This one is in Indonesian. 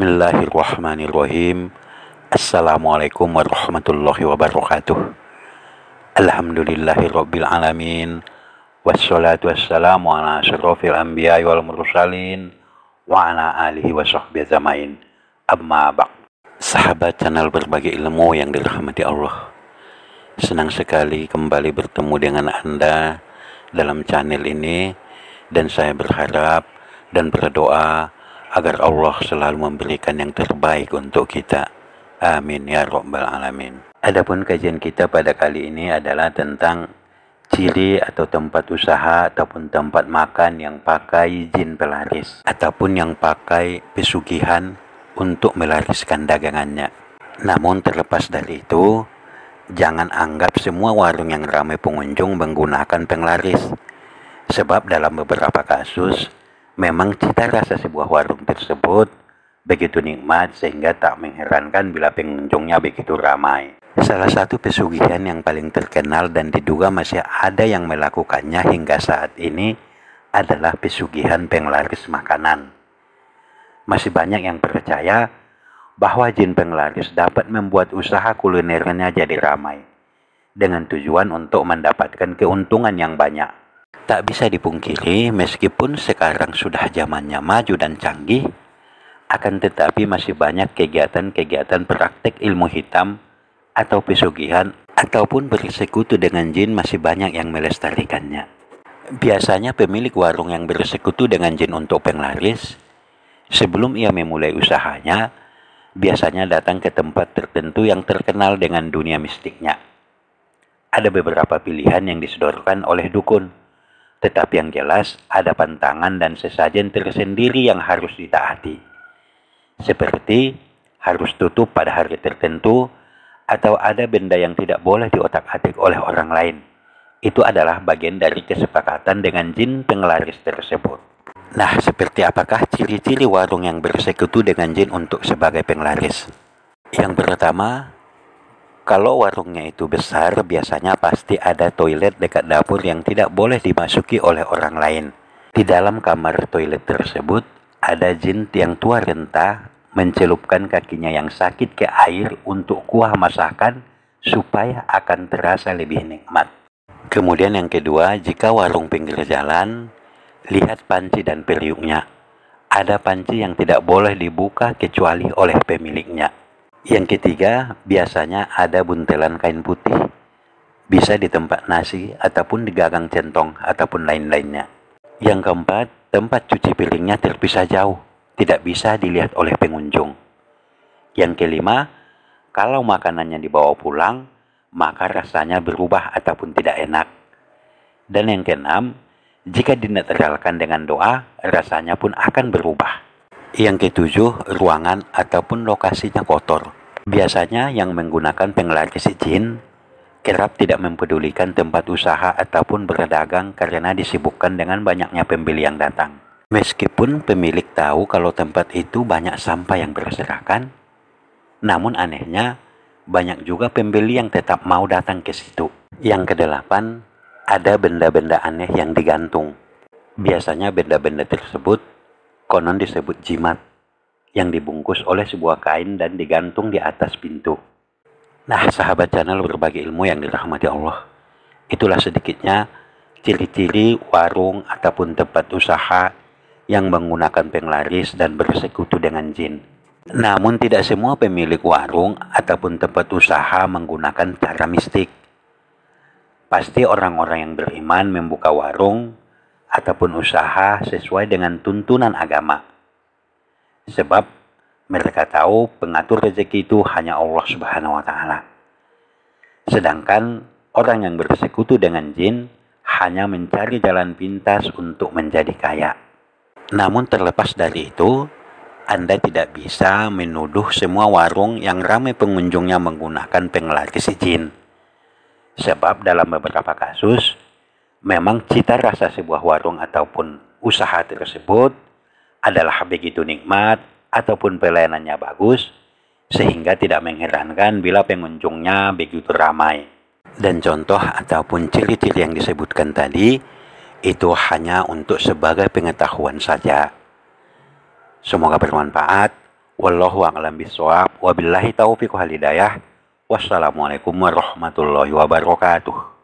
Bismillahirrahmanirrahim. Assalamualaikum warahmatullahi wabarakatuh. Alhamdulillahirabbil alamin. Wassalatu wassalamu ala asyrofil anbiya'i wal mursalin wa ala alihi wa sahbihi ajmain. Amma ba'd. Sahabat channel berbagi ilmu yang dirahmati Allah, senang sekali kembali bertemu dengan Anda dalam channel ini, dan saya berharap dan berdoa agar Allah selalu memberikan yang terbaik untuk kita. Amin ya rabbal alamin. Adapun kajian kita pada kali ini adalah tentang ciri atau tempat usaha ataupun tempat makan yang pakai jin pelaris ataupun yang pakai pesugihan untuk melariskan dagangannya. Namun terlepas dari itu, jangan anggap semua warung yang ramai pengunjung menggunakan penglaris. Sebab dalam beberapa kasus memang cita rasa sebuah warung tersebut begitu nikmat sehingga tak mengherankan bila pengunjungnya begitu ramai. Salah satu pesugihan yang paling terkenal dan diduga masih ada yang melakukannya hingga saat ini adalah pesugihan penglaris makanan. Masih banyak yang percaya bahwa jin penglaris dapat membuat usaha kulinernya jadi ramai dengan tujuan untuk mendapatkan keuntungan yang banyak. Tak bisa dipungkiri, meskipun sekarang sudah zamannya maju dan canggih, akan tetapi masih banyak kegiatan-kegiatan praktek ilmu hitam atau pesugihan ataupun bersekutu dengan jin masih banyak yang melestarikannya. Biasanya pemilik warung yang bersekutu dengan jin untuk penglaris, sebelum ia memulai usahanya, biasanya datang ke tempat tertentu yang terkenal dengan dunia mistiknya. Ada beberapa pilihan yang disodorkan oleh dukun, tetapi yang jelas ada pantangan dan sesajen tersendiri yang harus ditaati. Seperti harus tutup pada hari tertentu atau ada benda yang tidak boleh diotak-atik oleh orang lain. Itu adalah bagian dari kesepakatan dengan jin penglaris tersebut. Nah, seperti apakah ciri-ciri warung yang bersekutu dengan jin untuk sebagai penglaris? Yang pertama, kalau warungnya itu besar, biasanya pasti ada toilet dekat dapur yang tidak boleh dimasuki oleh orang lain. Di dalam kamar toilet tersebut, ada jin yang tua renta mencelupkan kakinya yang sakit ke air untuk kuah masakan supaya akan terasa lebih nikmat. Kemudian yang kedua, jika warung pinggir jalan, lihat panci dan periuknya. Ada panci yang tidak boleh dibuka kecuali oleh pemiliknya. Yang ketiga, biasanya ada buntelan kain putih. Bisa di tempat nasi ataupun di gagang centong ataupun lain-lainnya. Yang keempat, tempat cuci piringnya terpisah jauh, tidak bisa dilihat oleh pengunjung. Yang kelima, kalau makanannya dibawa pulang, maka rasanya berubah ataupun tidak enak. Dan yang keenam, jika dinetralkan dengan doa, rasanya pun akan berubah. Yang ketujuh, ruangan ataupun lokasinya kotor. Biasanya yang menggunakan penglaris jin kerap tidak mempedulikan tempat usaha ataupun berdagang karena disibukkan dengan banyaknya pembeli yang datang. Meskipun pemilik tahu kalau tempat itu banyak sampah yang berserakan, namun anehnya banyak juga pembeli yang tetap mau datang ke situ. Yang kedelapan, ada benda-benda aneh yang digantung. Biasanya benda-benda tersebut konon disebut jimat, yang dibungkus oleh sebuah kain dan digantung di atas pintu. Nah, sahabat channel berbagi ilmu yang dirahmati Allah, itulah sedikitnya ciri-ciri warung ataupun tempat usaha yang menggunakan penglaris dan bersekutu dengan jin. Namun tidak semua pemilik warung ataupun tempat usaha menggunakan cara mistik. Pasti orang-orang yang beriman membuka warung ataupun usaha sesuai dengan tuntunan agama. Sebab mereka tahu pengatur rezeki itu hanya Allah Subhanahu wa Ta'ala. Sedangkan orang yang bersekutu dengan jin hanya mencari jalan pintas untuk menjadi kaya. Namun terlepas dari itu, Anda tidak bisa menuduh semua warung yang ramai pengunjungnya menggunakan penglaris jin. Sebab dalam beberapa kasus, memang cita rasa sebuah warung ataupun usaha tersebut adalah begitu nikmat ataupun pelayanannya bagus sehingga tidak mengherankan bila pengunjungnya begitu ramai. Dan contoh ataupun ciri-ciri yang disebutkan tadi itu hanya untuk sebagai pengetahuan saja. Semoga bermanfaat. Wallahu a'lam bishawab. Wabillahi taufiq wal hidayah. Wassalamualaikum warahmatullahi wabarakatuh.